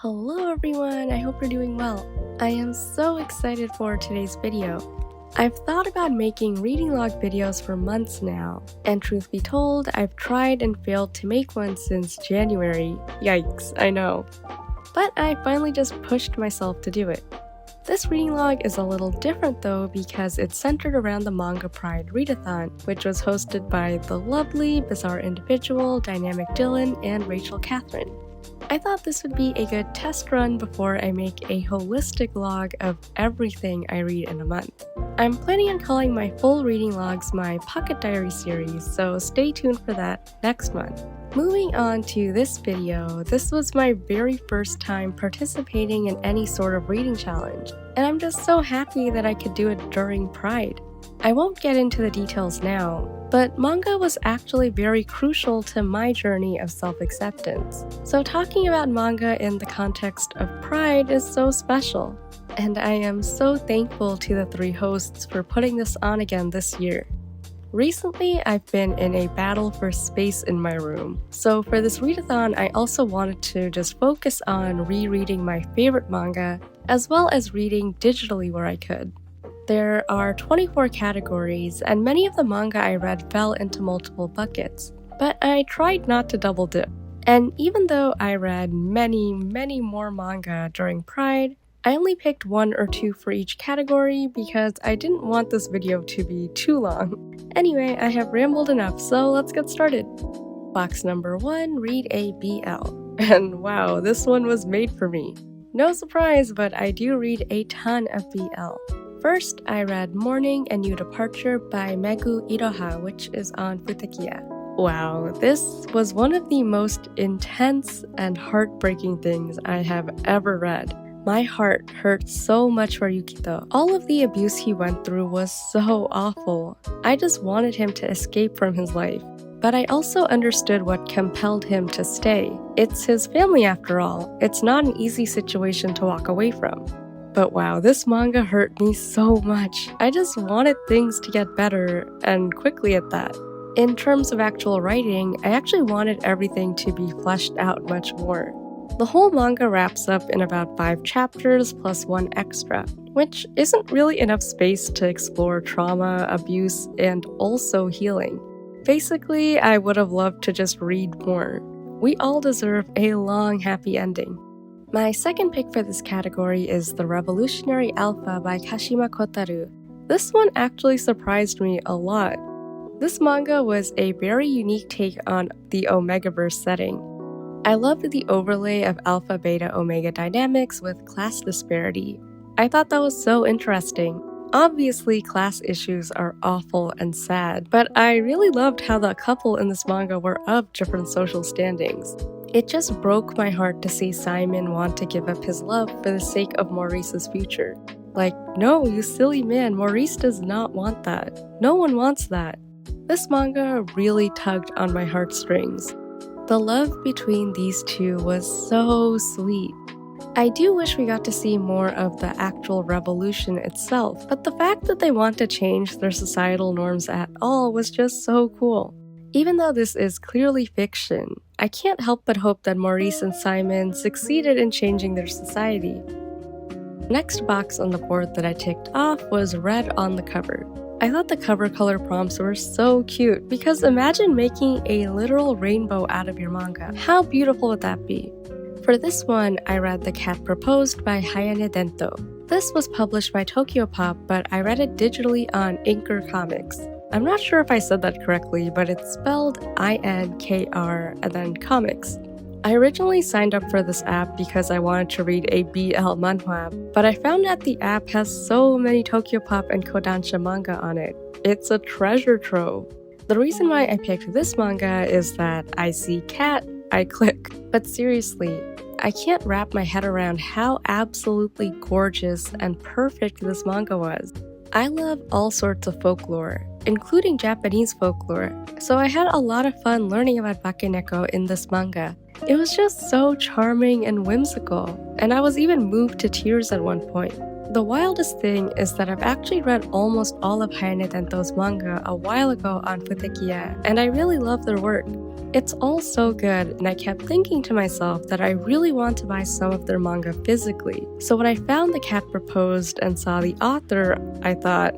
Hello everyone, I hope you're doing well. I am so excited for today's video. I've thought about making reading log videos for months now, and truth be told, I've tried and failed to make one since January. Yikes, I know. But I finally just pushed myself to do it. This reading log is a little different though because it's centered around the Manga Pride readathon, which was hosted by the lovely, bizarre individual, dynamic Dylan, and Rachel Catherine. I thought this would be a good test run before I make a holistic log of everything I read in a month. I'm planning on calling my full reading logs my Pocket Diary series, so stay tuned for that next month. Moving on to this video, this was my very first time participating in any sort of reading challenge, and I'm just so happy that I could do it during Pride. I won't get into the details now, but manga was actually very crucial to my journey of self-acceptance. So talking about manga in the context of Pride is so special, and I am so thankful to the three hosts for putting this on again this year. Recently, I've been in a battle for space in my room, so for this readathon, I also wanted to just focus on rereading my favorite manga, as well as reading digitally where I could. There are 24 categories, and many of the manga I read fell into multiple buckets, but I tried not to double dip. And even though I read many more manga during Pride, I only picked one or two for each category because I didn't want this video to be too long. Anyway, I have rambled enough, so let's get started. Box number 1, read a BL. And wow, this one was made for me. No surprise, but I do read a ton of BL. First, I read Mourning, A New Departure by Megu Iroha, which is on Futekiya. Wow, this was one of the most intense and heartbreaking things I have ever read. My heart hurt so much for Yukito. All of the abuse he went through was so awful. I just wanted him to escape from his life. But I also understood what compelled him to stay. It's his family after all. It's not an easy situation to walk away from. But wow, this manga hurt me so much. I just wanted things to get better, and quickly at that. In terms of actual writing, I actually wanted everything to be fleshed out much more. The whole manga wraps up in about 5 chapters plus 1 extra, which isn't really enough space to explore trauma, abuse, and also healing. Basically, I would have loved to just read more. We all deserve a long, happy ending. My second pick for this category is The Revolutionary Alpha by Kashima Kotaru. This one actually surprised me a lot. This manga was a very unique take on the Omegaverse setting. I loved the overlay of alpha, beta, omega dynamics with class disparity. I thought that was so interesting. Obviously, class issues are awful and sad, but I really loved how the couple in this manga were of different social standings. It just broke my heart to see Simon want to give up his love for the sake of Maurice's future. Like, no, you silly man, Maurice does not want that. No one wants that. This manga really tugged on my heartstrings. The love between these two was so sweet. I do wish we got to see more of the actual revolution itself, but the fact that they want to change their societal norms at all was just so cool. Even though this is clearly fiction, I can't help but hope that Maurice and Simon succeeded in changing their society. Next box on the board that I ticked off was Red on the Cover. I thought the cover color prompts were so cute because imagine making a literal rainbow out of your manga. How beautiful would that be? For this one, I read The Cat Proposed by Hayane Dento. This was published by Tokyopop, but I read it digitally on Inker Comics. I'm not sure if I said that correctly, but it's spelled INKR and then comics. I originally signed up for this app because I wanted to read a BL manhwa, but I found that the app has so many Tokyopop and Kodansha manga on it. It's a treasure trove. The reason why I picked this manga is that I see cat, I click. But seriously, I can't wrap my head around how absolutely gorgeous and perfect this manga was. I love all sorts of folklore, including Japanese folklore, so I had a lot of fun learning about Bakeneko in this manga. It was just so charming and whimsical, and I was even moved to tears at one point. The wildest thing is that I've actually read almost all of Hayane Tento's manga a while ago on Futekiya, and I really love their work. It's all so good, and I kept thinking to myself that I really want to buy some of their manga physically. So when I found The Cat Proposed and saw the author, I thought,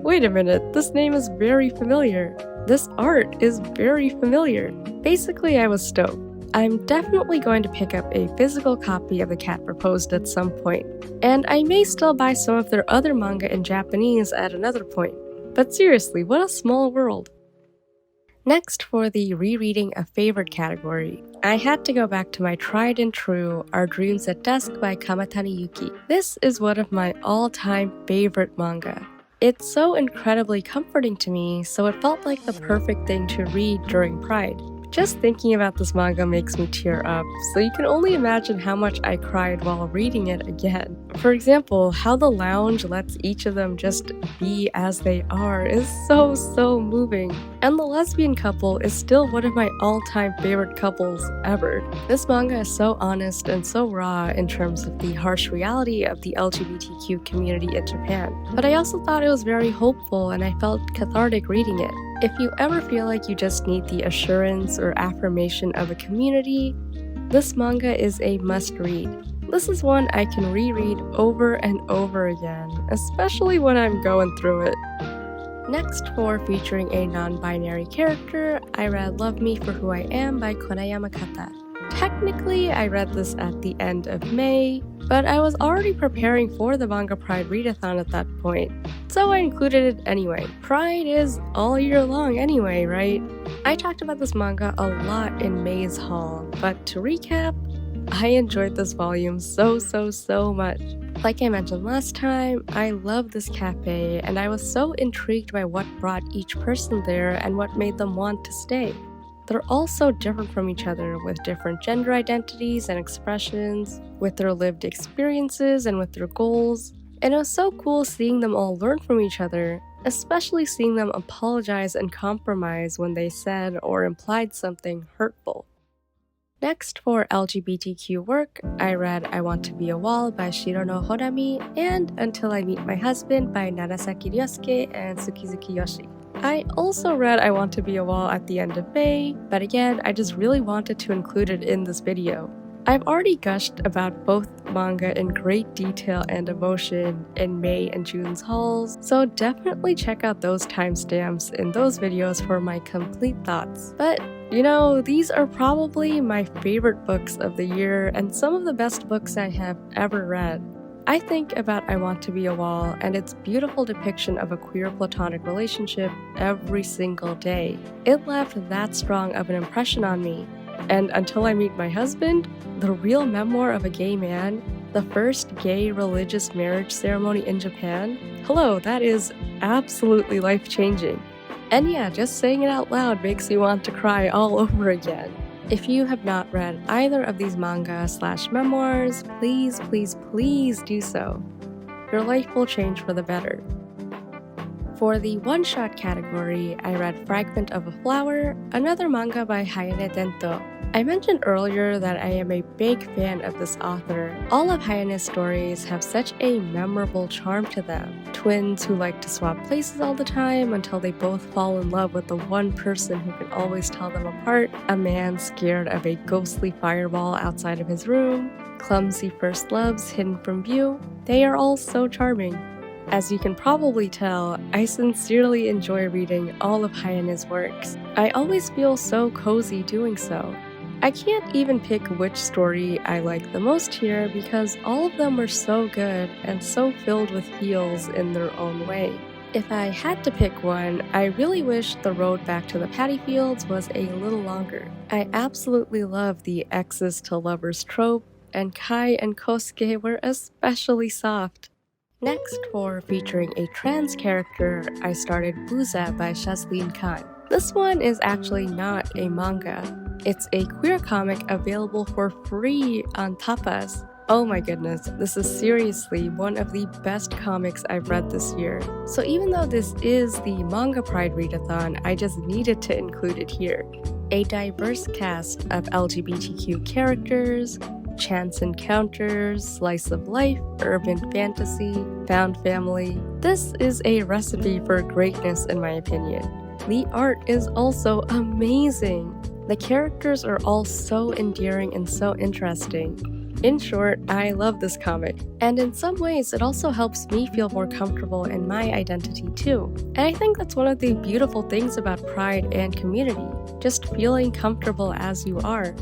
wait a minute, this name is very familiar. This art is very familiar. Basically, I was stoked. I'm definitely going to pick up a physical copy of The Cat Proposed at some point, and I may still buy some of their other manga in Japanese at another point. But seriously, what a small world. Next, for the rereading a favorite category, I had to go back to my tried and true Our Dreams at Dusk by Kamatani Yuki. This is one of my all-time favorite manga. It's so incredibly comforting to me, so it felt like the perfect thing to read during Pride. Just thinking about this manga makes me tear up, so you can only imagine how much I cried while reading it again. For example, how the lounge lets each of them just be as they are is so moving. And the lesbian couple is still one of my all-time favorite couples ever. This manga is so honest and so raw in terms of the harsh reality of the LGBTQ community in Japan. But I also thought it was very hopeful, and I felt cathartic reading it. If you ever feel like you just need the assurance or affirmation of a community, this manga is a must-read. This is one I can reread over and over again, especially when I'm going through it. Next, for featuring a non-binary character, I read Love Me for Who I Am by Konayama Kata. Technically, I read this at the end of May, but I was already preparing for the Manga Pride readathon at that point, so I included it anyway. Pride is all year long anyway, right? I talked about this manga a lot in May's haul, but to recap, I enjoyed this volume so much. Like I mentioned last time, I love this cafe, and I was so intrigued by what brought each person there and what made them want to stay. They're all so different from each other, with different gender identities and expressions, with their lived experiences and with their goals. And it was so cool seeing them all learn from each other, especially seeing them apologize and compromise when they said or implied something hurtful. Next, for LGBTQ work, I read I Want to Be a Wall by Shirono Hodami and Until I Meet My Husband by Narasaki Ryosuke and Tsukizuki Yoshi. I also read I Want to Be a Wall at the end of May, but again, I just really wanted to include it in this video. I've already gushed about both manga in great detail and emotion in May and June's hauls, so definitely check out those timestamps in those videos for my complete thoughts. But, you know, these are probably my favorite books of the year and some of the best books I have ever read. I think about I Want to Be a Wall and its beautiful depiction of a queer platonic relationship every single day. It left that strong of an impression on me. And Until I Meet My Husband, the real memoir of a gay man, the first gay religious marriage ceremony in Japan, hello, that is absolutely life-changing. And yeah, just saying it out loud makes me want to cry all over again. If you have not read either of these manga/memoirs, please do so. Your life will change for the better. For the one-shot category, I read Fragment of a Flower, another manga by Hayane Tento. I mentioned earlier that I am a big fan of this author. All of Hayane's stories have such a memorable charm to them. Twins who like to swap places all the time until they both fall in love with the one person who can always tell them apart, a man scared of a ghostly fireball outside of his room, clumsy first loves hidden from view. They are all so charming. As you can probably tell, I sincerely enjoy reading all of Hayane's works. I always feel so cozy doing so. I can't even pick which story I like the most here because all of them are so good and so filled with feels in their own way. If I had to pick one, I really wish the road back to the paddy fields was a little longer. I absolutely love the exes to lovers trope, and Kai and Kosuke were especially soft. Next, for featuring a trans character, I started Buuza by Shazleen Khan. This one is actually not a manga. It's a queer comic available for free on Tapas. Oh my goodness, this is seriously one of the best comics I've read this year. So even though this is the Manga Pride readathon, I just needed to include it here. A diverse cast of LGBTQ characters, chance encounters, slice of life, urban fantasy, found family. This is a recipe for greatness in my opinion. The art is also amazing. The characters are all so endearing and so interesting. In short, I love this comic, and in some ways it also helps me feel more comfortable in my identity too. And I think that's one of the beautiful things about Pride and community, just feeling comfortable as you are.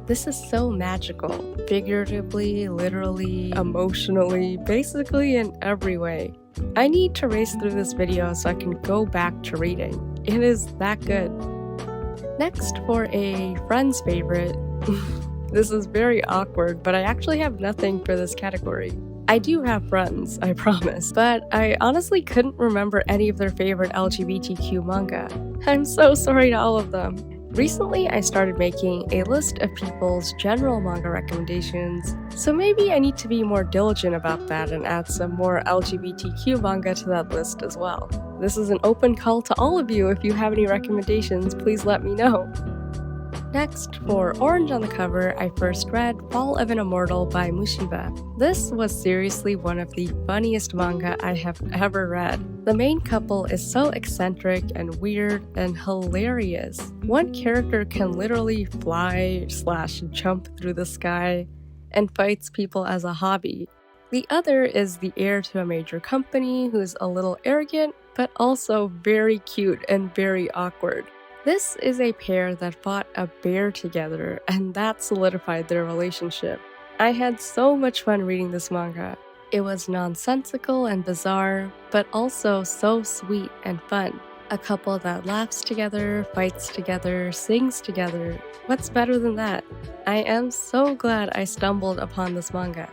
This is so magical, figuratively, literally, emotionally, basically in every way. I need to race through this video so I can go back to reading. It is that good. Next, for a friend's favorite. This is very awkward, but I actually have nothing for this category. I do have friends, I promise, but I honestly couldn't remember any of their favorite LGBTQ manga. I'm so sorry to all of them. Recently, I started making a list of people's general manga recommendations, so maybe I need to be more diligent about that and add some more LGBTQ manga to that list as well. This is an open call to all of you. If you have any recommendations, please let me know. Next, for Orange on the Cover, I first read Fall of an Immortal by Mushiba. This was seriously one of the funniest manga I have ever read. The main couple is so eccentric and weird and hilarious. One character can literally fly/jump through the sky and fights people as a hobby. The other is the heir to a major company who's a little arrogant, but also very cute and very awkward. This is a pair that fought a bear together, and that solidified their relationship. I had so much fun reading this manga. It was nonsensical and bizarre, but also so sweet and fun. A couple that laughs together, fights together, sings together. What's better than that? I am so glad I stumbled upon this manga.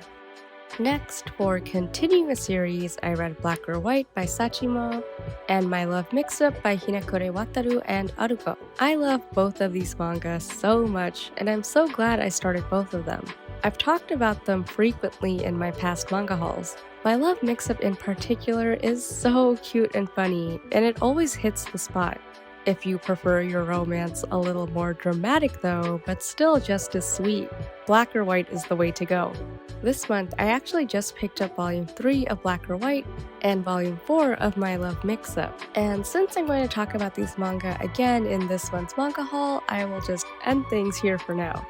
Next, for continuing a series, I read Black or White by Sachimo and My Love Mix-Up by Hinekure Wataru and Aruko. I love both of these mangas so much, and I'm so glad I started both of them. I've talked about them frequently in my past manga hauls. My Love Mix-Up in particular is so cute and funny, and it always hits the spot. If you prefer your romance a little more dramatic though, but still just as sweet, Black or White is the way to go. This month, I actually just picked up Volume 3 of Black or White and Volume 4 of My Love Mix-Up. And since I'm going to talk about these manga again in this month's manga haul, I will just end things here for now.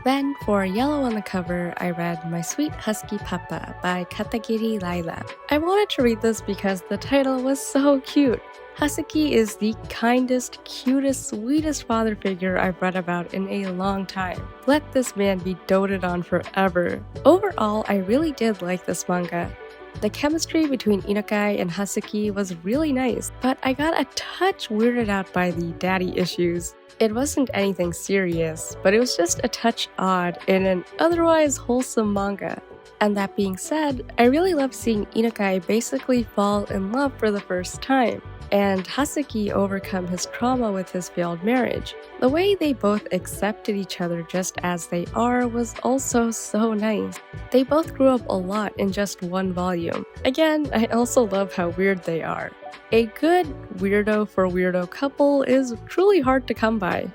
Then, for Yellow on the Cover, I read My Sweet Husky Papa by Katagiri Laila. I wanted to read this because the title was so cute. Husky is the kindest, cutest, sweetest father figure I've read about in a long time. Let this man be doted on forever. Overall, I really did like this manga. The chemistry between Inukai and Husky was really nice, but I got a touch weirded out by the daddy issues. It wasn't anything serious, but it was just a touch odd in an otherwise wholesome manga. And that being said, I really love seeing Inukai basically fall in love for the first time, and Husky overcome his trauma with his failed marriage. The way they both accepted each other just as they are was also so nice. They both grew up a lot in just one volume. Again, I also love how weird they are. A good weirdo for weirdo couple is truly hard to come by.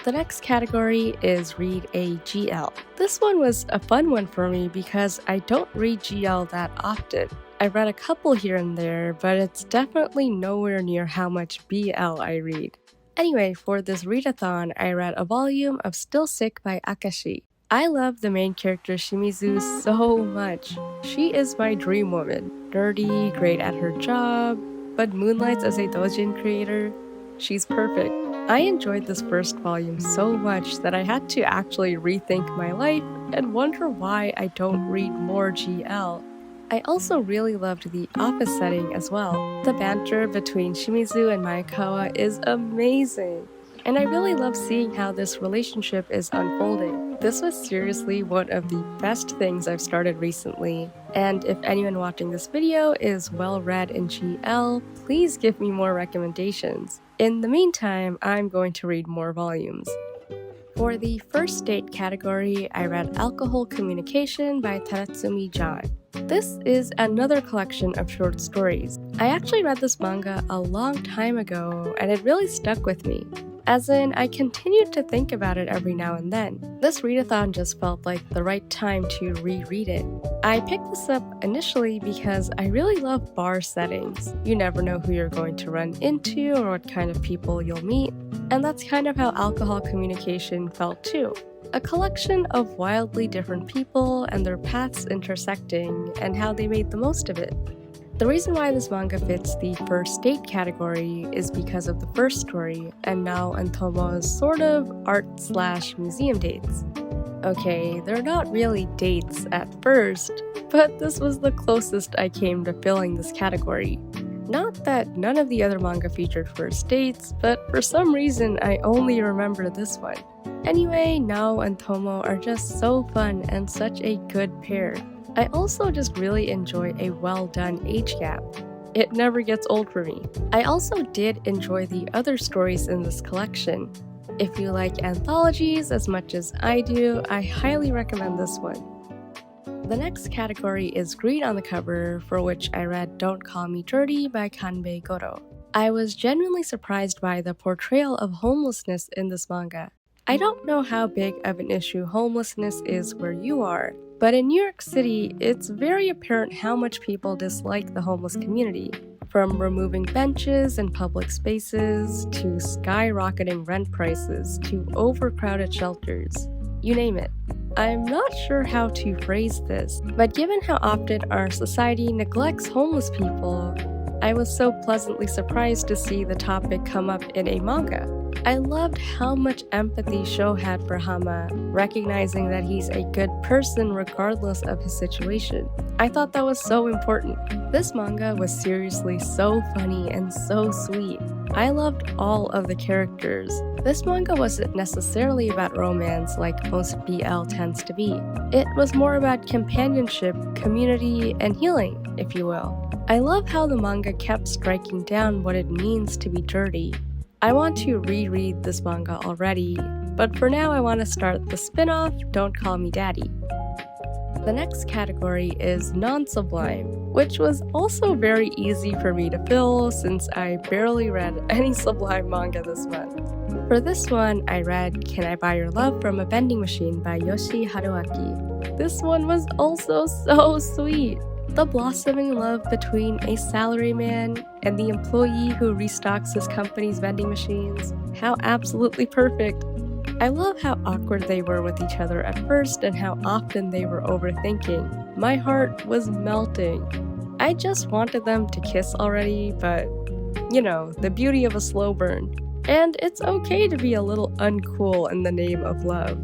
The next category is Read a GL. This one was a fun one for me because I don't read GL that often. I read a couple here and there, but it's definitely nowhere near how much BL I read. Anyway, for this readathon, I read a volume of Still Sick by Akashi. I love the main character Shimizu so much. She is my dream woman. Nerdy, great at her job, but moonlights as a doujin creator. She's perfect. I enjoyed this first volume so much that I had to actually rethink my life and wonder why I don't read more GL. I also really loved the office setting as well. The banter between Shimizu and Maekawa is amazing, and I really love seeing how this relationship is unfolding. This was seriously one of the best things I've started recently, and if anyone watching this video is well read in GL, please give me more recommendations. In the meantime, I'm going to read more volumes. For the first date category, I read Alcohol Communication by Taratsumi John. This is another collection of short stories. I actually read this manga a long time ago, and it really stuck with me. As in, I continued to think about it every now and then. This readathon just felt like the right time to reread it. I picked this up initially because I really love bar settings. You never know who you're going to run into or what kind of people you'll meet, and that's kind of how alcohol communication felt too. A collection of wildly different people and their paths intersecting and how they made the most of it. The reason why this manga fits the first date category is because of the first story and Nao and Tomo's sort of art/museum dates. Okay, they're not really dates at first, but this was the closest I came to filling this category. Not that none of the other manga featured first dates, but for some reason I only remember this one. Anyway, Nao and Tomo are just so fun and such a good pair. I also just really enjoy a well-done age gap. It never gets old for me. I also did enjoy the other stories in this collection. If you like anthologies as much as I do, I highly recommend this one. The next category is green on the cover, for which I read Don't Call Me Dirty by Kanbei Goro. I was genuinely surprised by the portrayal of homelessness in this manga. I don't know how big of an issue homelessness is where you are, but in New York City, it's very apparent how much people dislike the homeless community. From removing benches in public spaces, to skyrocketing rent prices, to overcrowded shelters. You name it. I'm not sure how to phrase this, but given how often our society neglects homeless people, I was so pleasantly surprised to see the topic come up in a manga. I loved how much empathy Sho had for Hama, recognizing that he's a good person regardless of his situation. I thought that was so important. This manga was seriously so funny and so sweet. I loved all of the characters. This manga wasn't necessarily about romance like most BL tends to be. It was more about companionship, community, and healing, if you will. I love how the manga kept striking down what it means to be dirty. I want to reread this manga already, but for now I want to start the spin-off Don't Call Me Daddy. The next category is non-sublime, which was also very easy for me to fill since I barely read any sublime manga this month. For this one, I read Can I Buy Your Love from a Vending Machine by Yoshi Haruaki. This one was also so sweet. The blossoming love between a salaryman and the employee who restocks his company's vending machines. How absolutely perfect. I love how awkward they were with each other at first and how often they were overthinking. My heart was melting. I just wanted them to kiss already, but you know, the beauty of a slow burn. And it's okay to be a little uncool in the name of love.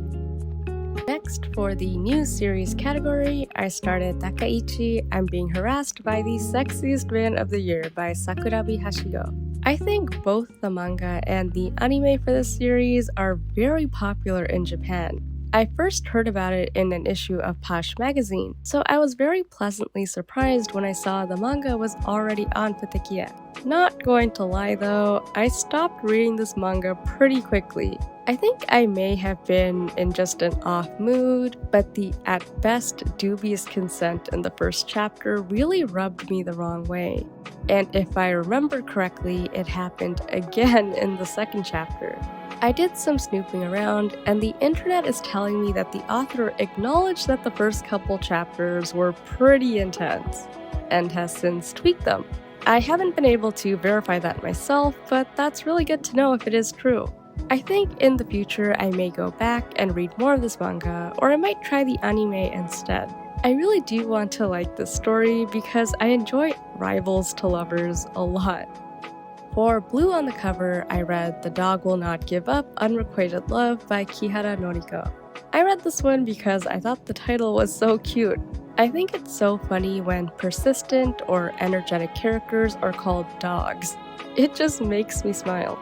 Next, for the new series category, I started Dakaichi, I'm Being Harassed by the Sexiest Man of the Year by Sakurabi Hashigo. I think both the manga and the anime for this series are very popular in Japan. I first heard about it in an issue of Posh magazine, so I was very pleasantly surprised when I saw the manga was already on Futekiya. Not going to lie though, I stopped reading this manga pretty quickly. I think I may have been in just an off mood, but the at best dubious consent in the first chapter really rubbed me the wrong way. And if I remember correctly, it happened again in the second chapter. I did some snooping around, and the internet is telling me that the author acknowledged that the first couple chapters were pretty intense, and has since tweaked them. I haven't been able to verify that myself, but that's really good to know if it is true. I think in the future I may go back and read more of this manga, or I might try the anime instead. I really do want to like this story because I enjoy rivals to lovers a lot. For blue on the cover, I read The Dog Will Not Give Up, Unrequited Love by Kihara Noriko. I read this one because I thought the title was so cute. I think it's so funny when persistent or energetic characters are called dogs. It just makes me smile.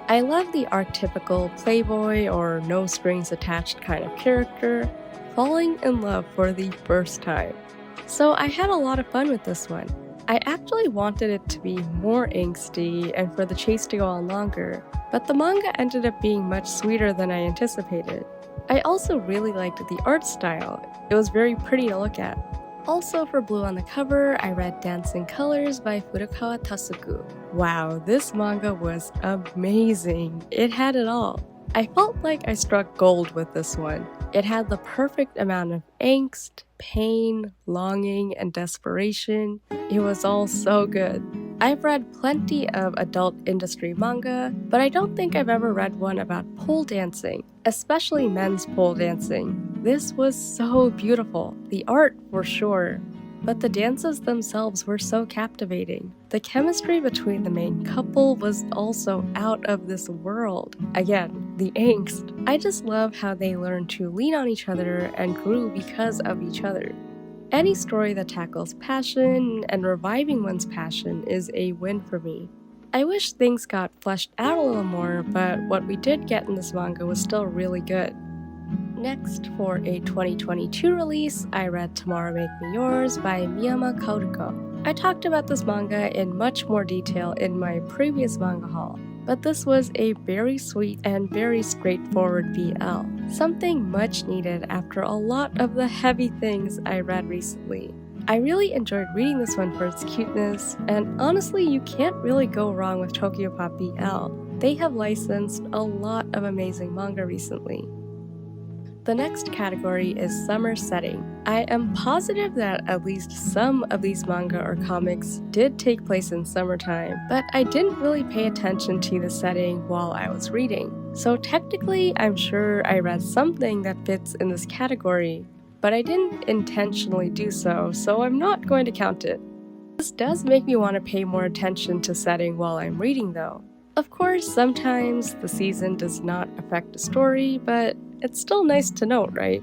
I love the archetypical playboy or no strings attached kind of character, falling in love for the first time. So I had a lot of fun with this one. I actually wanted it to be more angsty and for the chase to go on longer, but the manga ended up being much sweeter than I anticipated. I also really liked the art style. It was very pretty to look at. Also for blue on the cover, I read Dancing Colors by Furukawa Tasuku. Wow, this manga was amazing. It had it all. I felt like I struck gold with this one. It had the perfect amount of angst, pain, longing, and desperation. It was all so good. I've read plenty of adult industry manga, but I don't think I've ever read one about pole dancing, especially men's pole dancing. This was so beautiful. The art for sure. But the dances themselves were so captivating. The chemistry between the main couple was also out of this world. Again, the angst. I just love how they learned to lean on each other and grew because of each other. Any story that tackles passion and reviving one's passion is a win for me. I wish things got fleshed out a little more, but what we did get in this manga was still really good. Next, for a 2022 release, I read Tomorrow Make Me Yours by Miyama Kaoruko. I talked about this manga in much more detail in my previous manga haul, but this was a very sweet and very straightforward BL, something much needed after a lot of the heavy things I read recently. I really enjoyed reading this one for its cuteness, and honestly, you can't really go wrong with Tokyopop BL. They have licensed a lot of amazing manga recently. The next category is summer setting. I am positive that at least some of these manga or comics did take place in summertime, but I didn't really pay attention to the setting while I was reading. So technically, I'm sure I read something that fits in this category, but I didn't intentionally do so, so I'm not going to count it. This does make me want to pay more attention to setting while I'm reading though. Of course, sometimes the season does not affect a story, but it's still nice to note, right?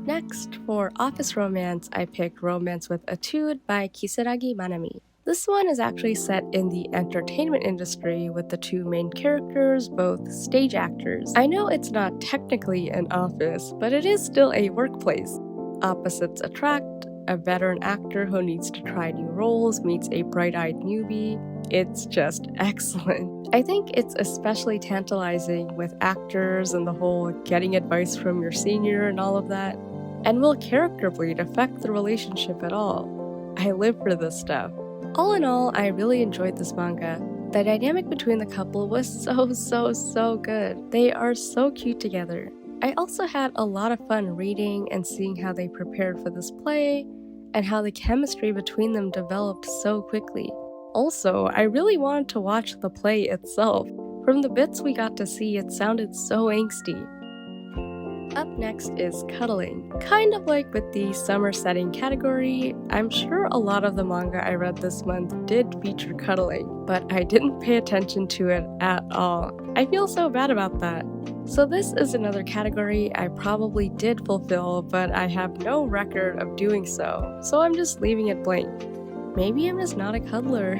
Next, for office romance, I picked Romance with Etude by Kisaragi Manami. This one is actually set in the entertainment industry with the two main characters, both stage actors. I know it's not technically an office, but it is still a workplace. Opposites attract. A veteran actor who needs to try new roles meets a bright-eyed newbie. It's just excellent. I think it's especially tantalizing with actors and the whole getting advice from your senior and all of that. And will character bleed affect the relationship at all? I live for this stuff. All in all, I really enjoyed this manga. The dynamic between the couple was so good. They are so cute together. I also had a lot of fun reading and seeing how they prepared for this play and how the chemistry between them developed so quickly. Also, I really wanted to watch the play itself. From the bits we got to see, it sounded so angsty. Up next is Cuddling. Kind of like with the summer setting category, I'm sure a lot of the manga I read this month did feature cuddling, but I didn't pay attention to it at all. I feel so bad about that. So this is another category I probably did fulfill, but I have no record of doing so I'm just leaving it blank. Maybe I'm just not a cuddler.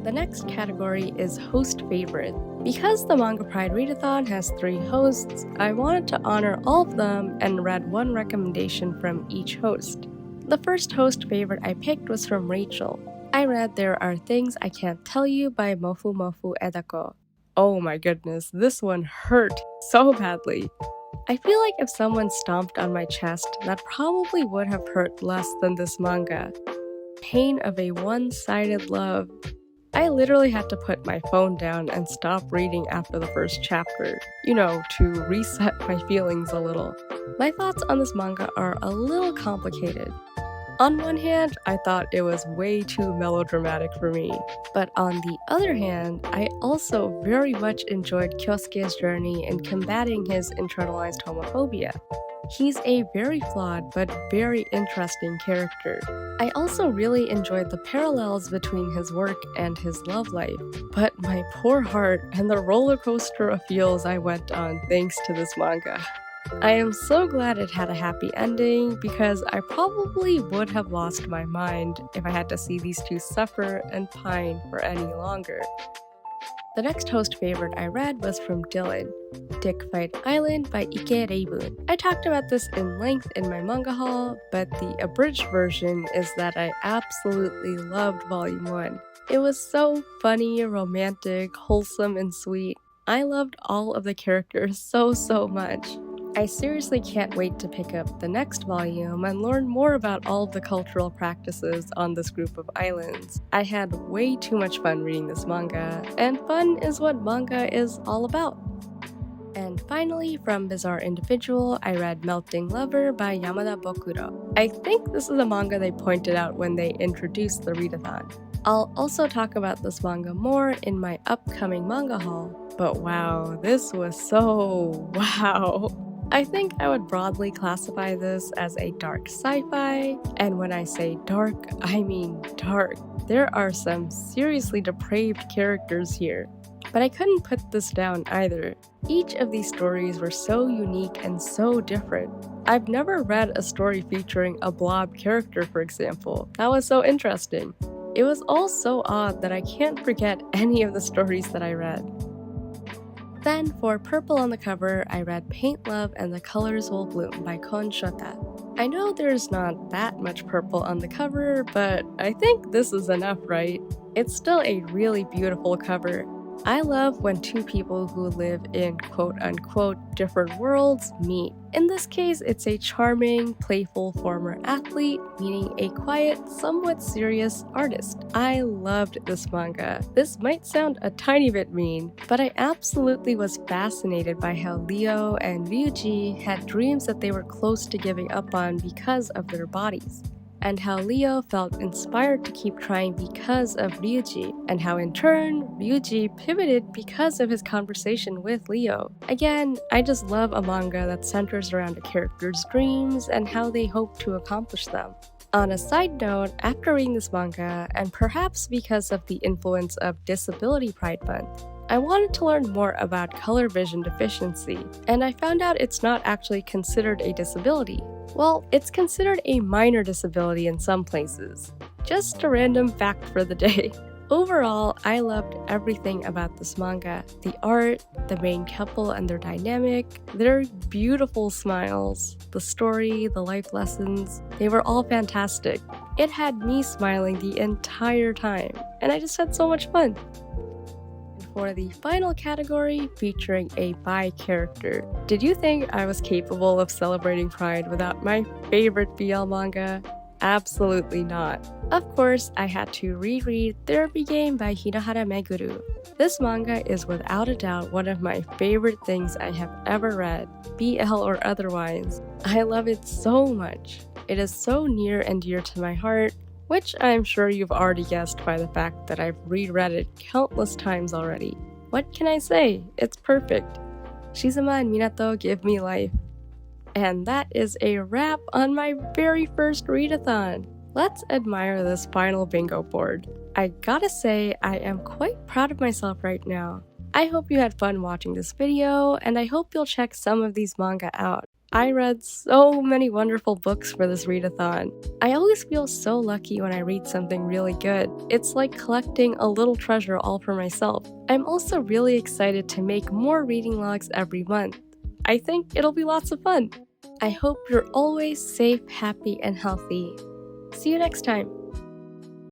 The next category is Host Favorite. Because the Manga Pride Readathon has 3 hosts, I wanted to honor all of them and read one recommendation from each host. The first host favorite I picked was from Rachel. I read There Are Things I Can't Tell You by Mofu Mofu Edako. Oh my goodness, this one hurt so badly. I feel like if someone stomped on my chest, that probably would have hurt less than this manga. Pain of a one-sided love. I literally had to put my phone down and stop reading after the first chapter, to reset my feelings a little. My thoughts on this manga are a little complicated. On one hand, I thought it was way too melodramatic for me, but on the other hand, I also very much enjoyed Kyosuke's journey in combating his internalized homophobia. He's a very flawed but very interesting character. I also really enjoyed the parallels between his work and his love life, but my poor heart and the roller coaster of feels I went on thanks to this manga. I am so glad it had a happy ending because I probably would have lost my mind if I had to see these two suffer and pine for any longer. The next host favorite I read was from Dylan, Dick Fight Island by Ike Reibun. I talked about this in length in my manga haul, but the abridged version is that I absolutely loved Volume 1. It was so funny, romantic, wholesome, and sweet. I loved all of the characters so much. I seriously can't wait to pick up the next volume and learn more about all of the cultural practices on this group of islands. I had way too much fun reading this manga, and fun is what manga is all about. And finally, from Bizarre Individual, I read Melting Lover by Yamada Bokuro. I think this is a manga they pointed out when they introduced the readathon. I'll also talk about this manga more in my upcoming manga haul, but wow, this was so wow! I think I would broadly classify this as a dark sci-fi, and when I say dark, I mean dark. There are some seriously depraved characters here. But I couldn't put this down either. Each of these stories were so unique and so different. I've never read a story featuring a blob character, for example. That was so interesting. It was all so odd that I can't forget any of the stories that I read. Then, for Purple on the Cover, I read Paint Love and the Colors Will Bloom by Kon Shota. I know there's not that much purple on the cover, but I think this is enough, right? It's still a really beautiful cover. I love when two people who live in quote-unquote different worlds meet. In this case, it's a charming, playful former athlete meeting a quiet, somewhat serious artist. I loved this manga. This might sound a tiny bit mean, but I absolutely was fascinated by how Leo and Ryuji had dreams that they were close to giving up on because of their bodies, and how Leo felt inspired to keep trying because of Ryuji, and how in turn, Ryuji pivoted because of his conversation with Leo. Again, I just love a manga that centers around a character's dreams and how they hope to accomplish them. On a side note, after reading this manga, and perhaps because of the influence of Disability Pride Month, I wanted to learn more about color vision deficiency, and I found out it's not actually considered a disability. Well, it's considered a minor disability in some places. Just a random fact for the day. Overall, I loved everything about this manga. The art, the main couple and their dynamic, their beautiful smiles, the story, the life lessons, they were all fantastic. It had me smiling the entire time, and I just had so much fun. For the final category, featuring a bi character. Did you think I was capable of celebrating Pride without my favorite BL manga? Absolutely not. Of course, I had to reread Therapy Game by Hinohara Meguru. This manga is without a doubt one of my favorite things I have ever read, BL or otherwise. I love it so much. It is so near and dear to my heart, which I'm sure you've already guessed by the fact that I've reread it countless times already. What can I say? It's perfect. Shizuma and Minato give me life. And that is a wrap on my very first readathon. Let's admire this final bingo board. I gotta say, I am quite proud of myself right now. I hope you had fun watching this video, and I hope you'll check some of these manga out. I read so many wonderful books for this readathon. I always feel so lucky when I read something really good. It's like collecting a little treasure all for myself. I'm also really excited to make more reading logs every month. I think it'll be lots of fun. I hope you're always safe, happy, and healthy. See you next time.